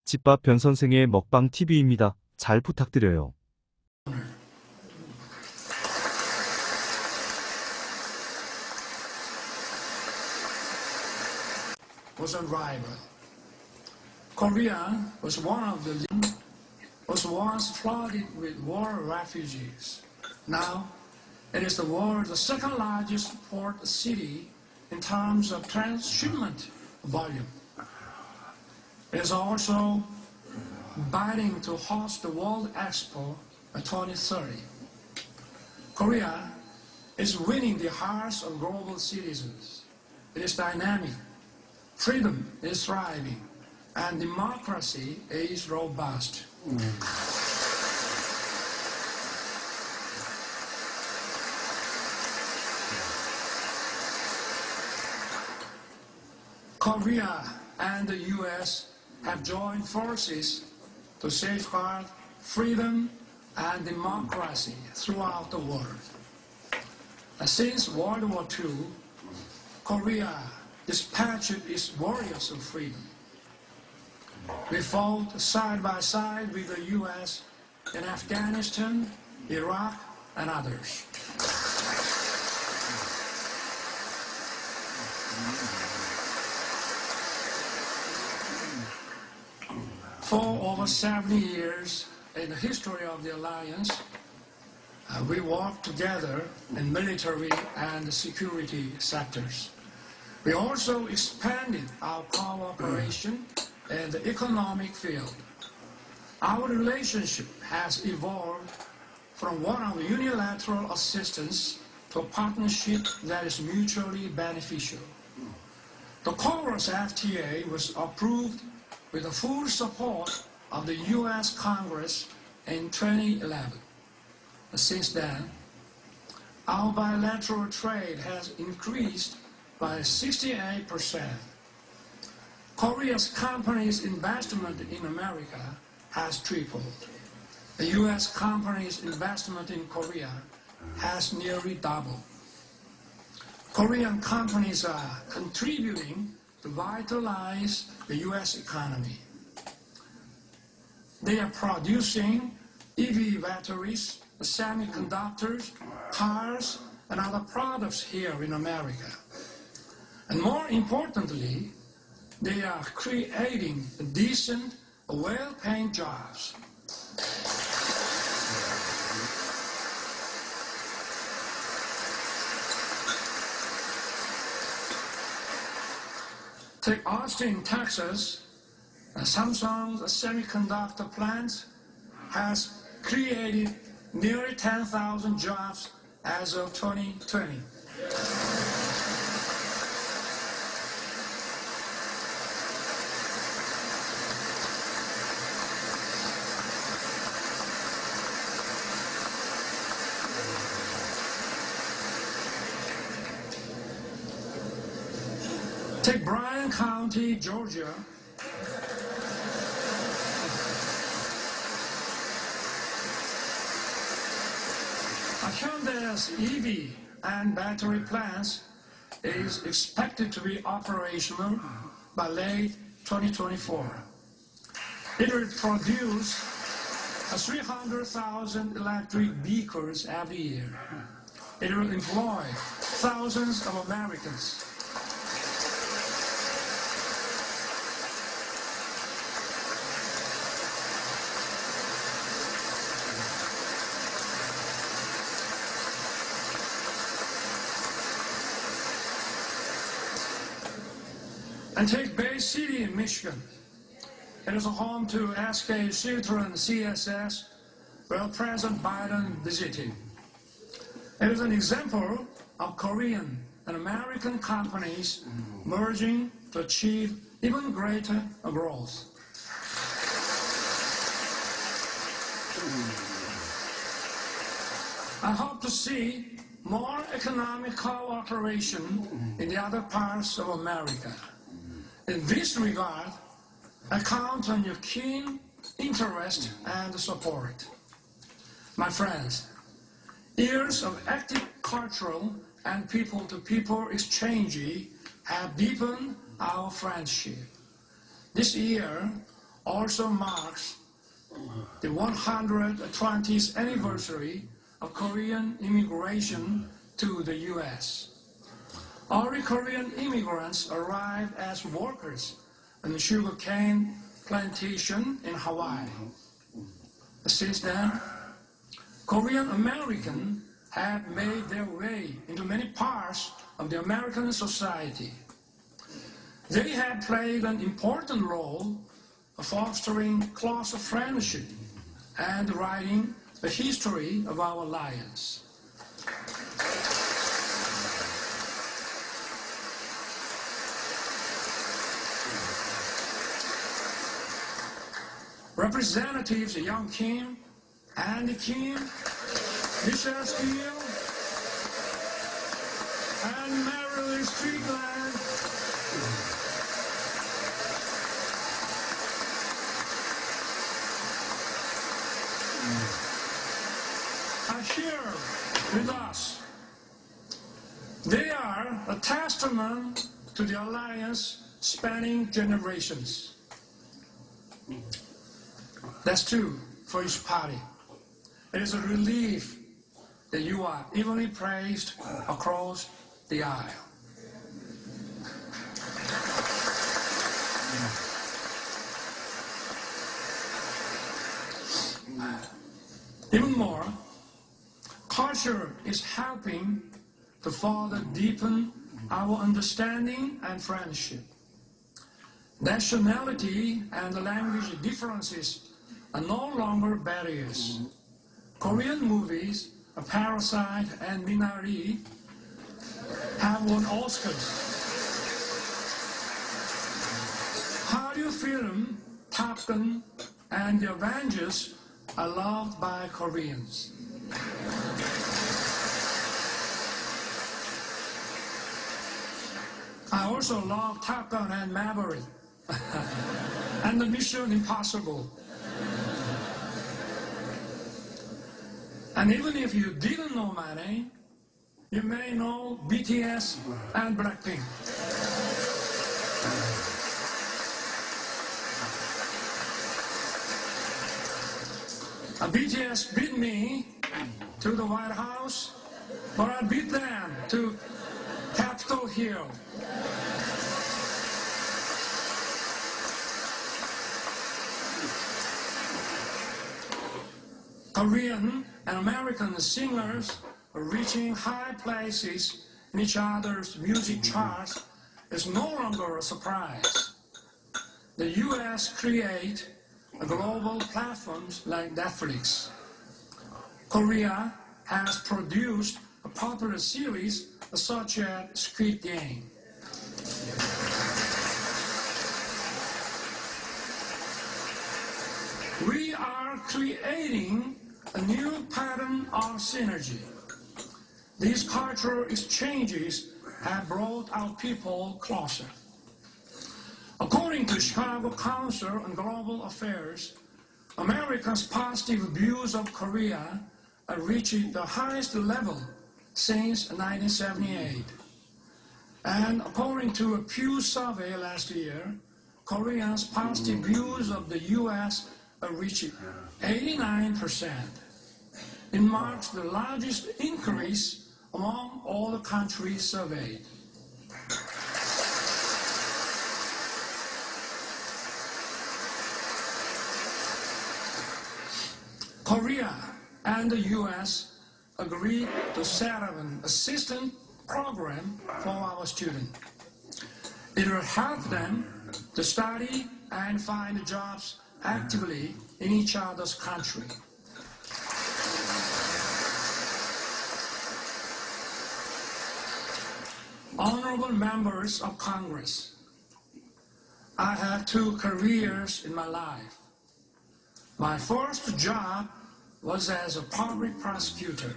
집밥 변 선생의 먹방 TV입니다. 잘 부탁드려요. Was a rival. Korea was once flooded with war refugees. Now, it is the world's second largest port city in terms of transshipment volume. It is also bidding to host the World Expo 2030. Korea is winning the hearts of global citizens. It is dynamic. Freedom is thriving, and democracy is robust. Korea and the U.S. have joined forces to safeguard freedom and democracy throughout the world. Since World War II, Korea dispatched its warriors of freedom. We fought side by side with the U.S. in Afghanistan, Iraq, and others. For over 70 years in the history of the alliance, we worked together in military and security sectors. We also expanded our cooperation in the economic field. Our relationship has evolved from one of unilateral assistance to a partnership that is mutually beneficial. The CORUS FTA was approved with the full support of the U.S. Congress in 2011. Since then, our bilateral trade has increased by 68%. Korea's companies' investment in America has tripled. The U.S. companies' investment in Korea has nearly doubled. Korean companies are contributing to vitalize the U.S. economy. They are producing EV batteries, semiconductors, cars, and other products here in America. And more importantly, they are creating decent, well-paying jobs. Take Austin, Texas. Samsung's semiconductor plant has created nearly 10,000 jobs as of 2020. Take Bryan County, Georgia. Hyundai's EV and battery plants is expected to be operational by late 2024. It will produce 300,000 electric vehicles every year. It will employ thousands of Americans. And take Bay City in Michigan. It is a home to SK Citroen CSS, where President Biden visited. It is an example of Korean and American companies merging to achieve even greater growth. I hope to see more economic cooperation in the other parts of America. In this regard, I count on your keen interest and support. My friends, years of active cultural and people-to-people exchange have deepened our friendship. This year, also marks the 120th anniversary of Korean immigration to the U.S. Early Korean immigrants arrived as workers on the sugarcane plantation in Hawaii. Since then, Korean Americans have made their way into many parts of the American society. They have played an important role of fostering closer friendship and writing the history of our alliance. Representatives Young Kim, Andy Kim, Michelle Steele, and Marilyn Strickland are here with us. They are a testament to the alliance spanning generations. That's true for each party. It is a relief that you are evenly praised across the aisle. Even more, culture is helping to further deepen our understanding and friendship. Nationality and language differences are no longer barriers. Korean movies, A Parasite and Minari, have won Oscars. Hallyu film, Top Gun, and The Avengers are loved by Koreans. I also love Top Gun and Maverick and the Mission Impossible. And even if you didn't know my name, you may know BTS and Blackpink. BTS beat me to the White House, but I beat them to Capitol Hill. Korean and American singers are reaching high places in each other's music charts is no longer a surprise. The US create global platforms like Netflix. Korea has produced a popular series such as Squid Game. We are creating a new pattern of synergy. These cultural exchanges have brought our people closer. According to Chicago Council on Global Affairs, Americans' positive views of Korea are reaching the highest level since 1978. And according to a Pew survey last year, Koreans' positive views of the U.S. are reaching 89%. It marks the largest increase among all the countries surveyed. Korea and the U.S. agreed to set up an assistance program for our students. It will help them to study and find jobs actively in each other's country. Honorable members of Congress, I have two careers in my life. My first job was as a public prosecutor.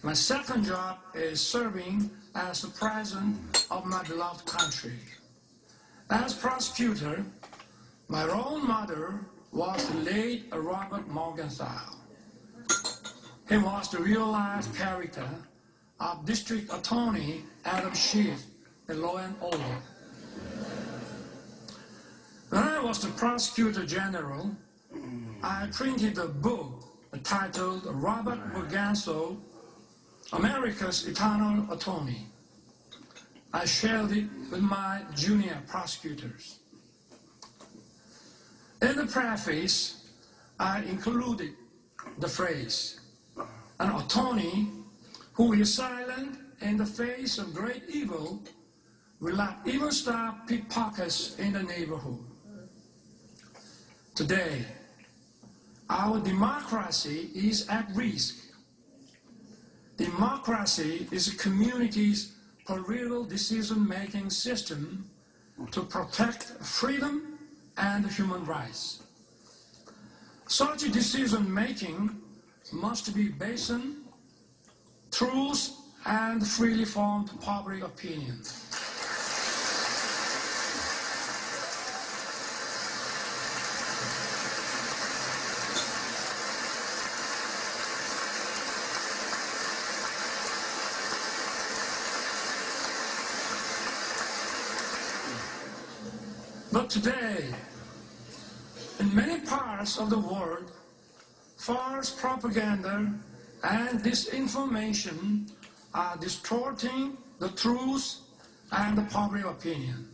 My second job is serving as the president of my beloved country. As prosecutor, my role model was the late Robert Morgenthau. He was the real-life character of District Attorney Adam Schiff in Law and Order. When I was the prosecutor general, I printed a book titled Robert Morganso, America's Eternal Attorney. I shared it with my junior prosecutors. In the preface, I included the phrase, an attorney who is silent in the face of great evil will not even stop pickpockets in the neighborhood. Today, our democracy is at risk. Democracy is a community's political decision-making system to protect freedom and human rights. Such decision-making must be based on truth and freely formed public opinion. But today, in many parts of the world, false propaganda and disinformation are distorting the truth and the public opinion.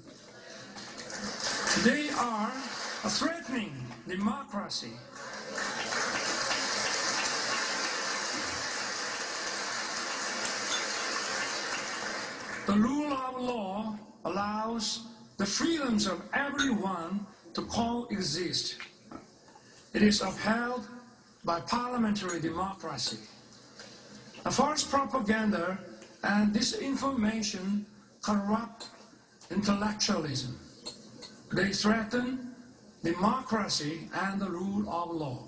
They are threatening democracy. The rule of law allows the freedoms of everyone to coexist. It is upheld by parliamentary democracy. False propaganda and disinformation corrupt intellectualism. They threaten democracy and the rule of law.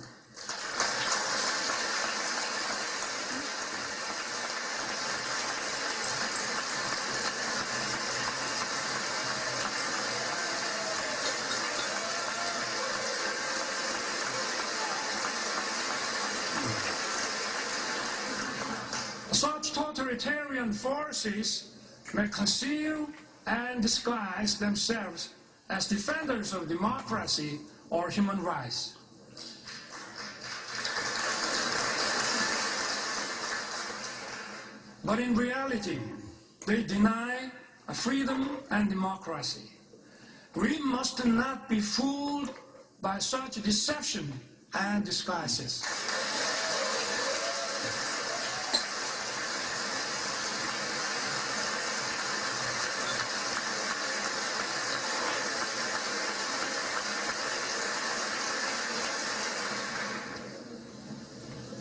Such totalitarian forces may conceal and disguise themselves as defenders of democracy or human rights. But in reality, they deny freedom and democracy. We must not be fooled by such deception and disguises.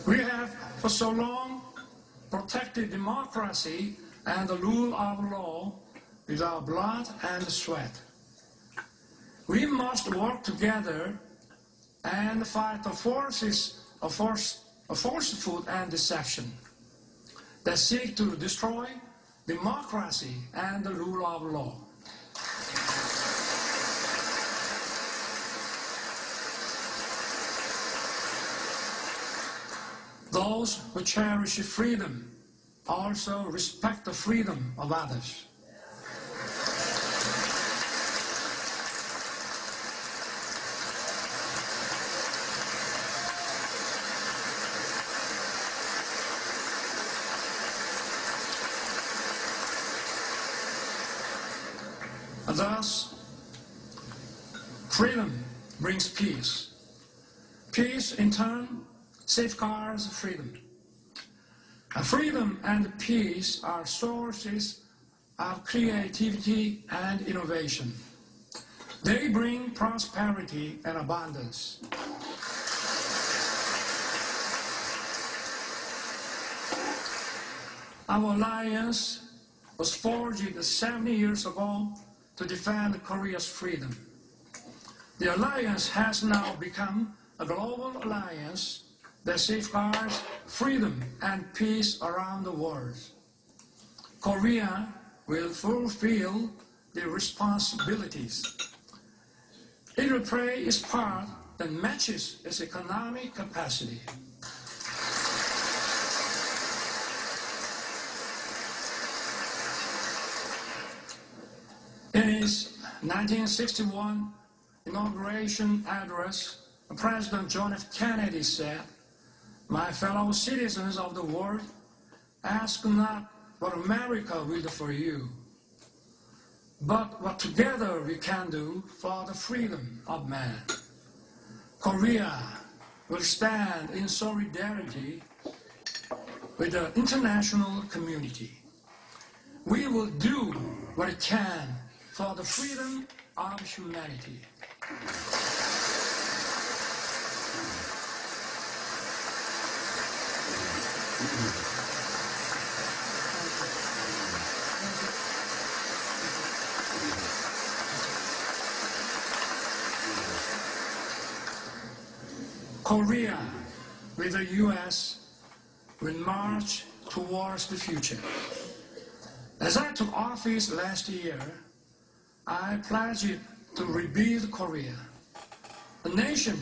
We have for so long protected democracy and the rule of law with our blood and sweat. We must work together and fight the forces of falsehood and deception that seek to destroy democracy and the rule of law. Those who cherish freedom also respect the freedom of others. Thus, freedom brings peace. Peace, in turn, safeguards freedom. Freedom and peace are sources of creativity and innovation. They bring prosperity and abundance. Our alliance was forged 70 years ago to defend Korea's freedom. The alliance has now become a global alliance that safeguards freedom and peace around the world. Korea will fulfill the responsibilities. It will play its part that matches its economic capacity. In its 1961 inauguration address, President John F. Kennedy said, "My fellow citizens of the world, ask not what America will do for you, but what together we can do for the freedom of man." Korea will stand in solidarity with the international community. We will do what it can for the freedom of humanity. Korea, with the U.S., will march towards the future. As I took office last year, I pledged to rebuild Korea, a nation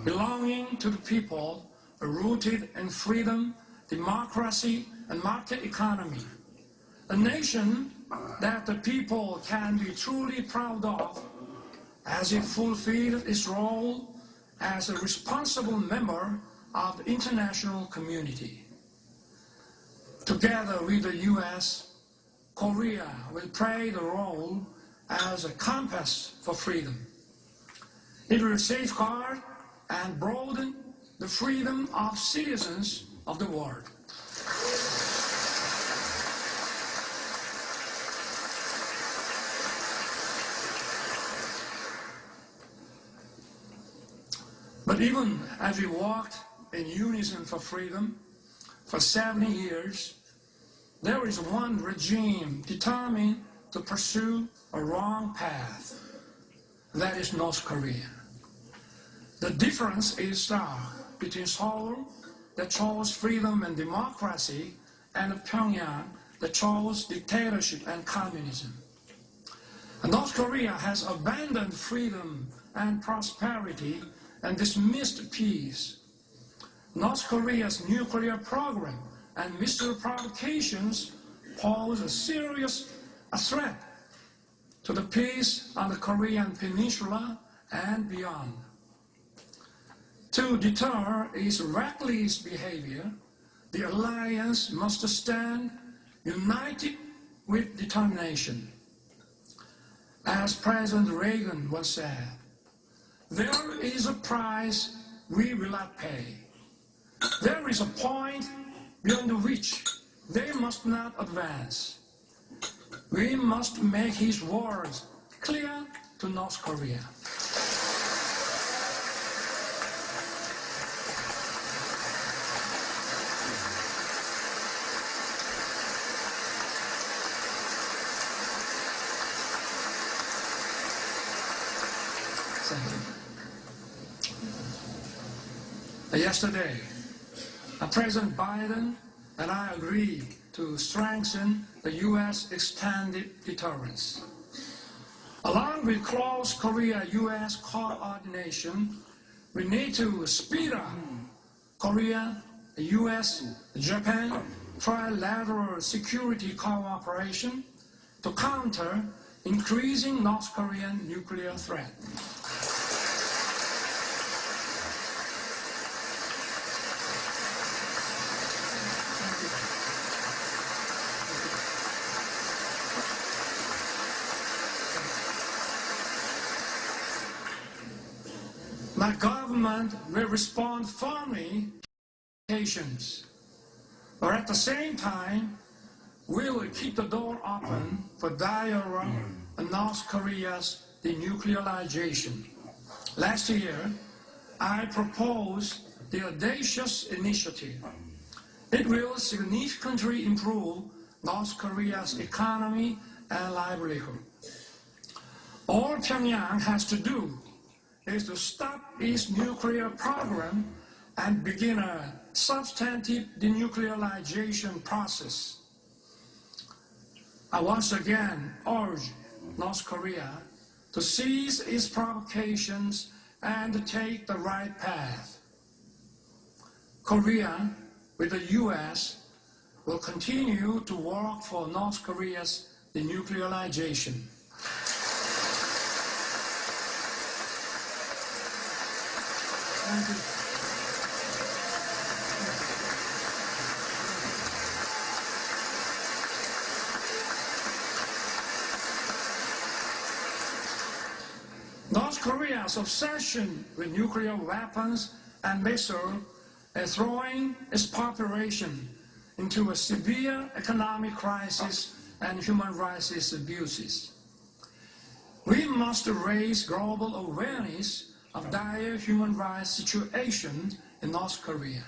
belonging to the people, rooted in freedom, democracy, and market economy. A nation that the people can be truly proud of as it fulfilled its role as a responsible member of the international community. Together with the U.S., Korea will play the role as a compass for freedom. It will safeguard and broaden the freedom of citizens of the world. But even as we walked in unison for freedom for 70 years, there is one regime determined to pursue a wrong path. That is North Korea. The difference is stark between Seoul, that chose freedom and democracy, and Pyongyang, that chose dictatorship and communism. And North Korea has abandoned freedom and prosperity and dismissed peace. North Korea's nuclear program and missile provocations pose a serious threat to the peace on the Korean peninsula and beyond. To deter its reckless behavior, the alliance must stand united with determination. As President Reagan once said, "There is a price we will not pay. There is a point beyond which they must not advance." We must make his words clear to North Korea. Yesterday, President Biden and I agreed to strengthen the U.S. extended deterrence. Along with close Korea-U.S. coordination, we need to speed up Korea, U.S., Japan trilateral security cooperation to counter increasing North Korean nuclear threat. My government will respond firmly to occasions, but at the same time, we will keep the door open for dialogue on North Korea's denuclearization. Last year, I proposed the audacious initiative. It will significantly improve North Korea's economy and livelihood. All Pyongyang has to do is to stop its nuclear program and begin a substantive denuclearization process. I once again urge North Korea to cease its provocations and take the right path. Korea, with the U.S., will continue to work for North Korea's denuclearization. Thank you. North Korea's obsession with nuclear weapons and missiles is throwing its population into a severe economic crisis and human rights abuses. We must raise global awareness of dire human rights situation in North Korea.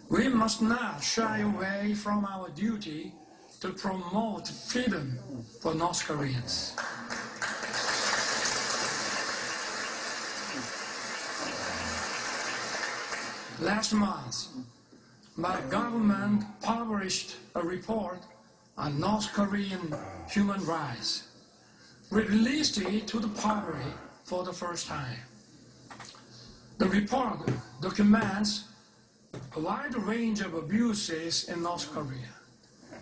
We must not shy away from our duty to promote freedom for North Koreans. Last month, my government published a report on North Korean human rights. We released it to the public for the first time. The report documents a wide range of abuses in North Korea.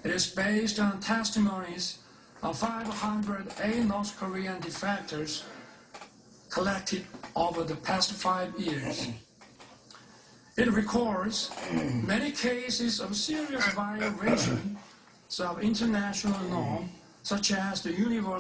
It is based on testimonies of 508 North Korean defectors collected over the past 5 years. It records many cases of serious violations of international norms, such as the universal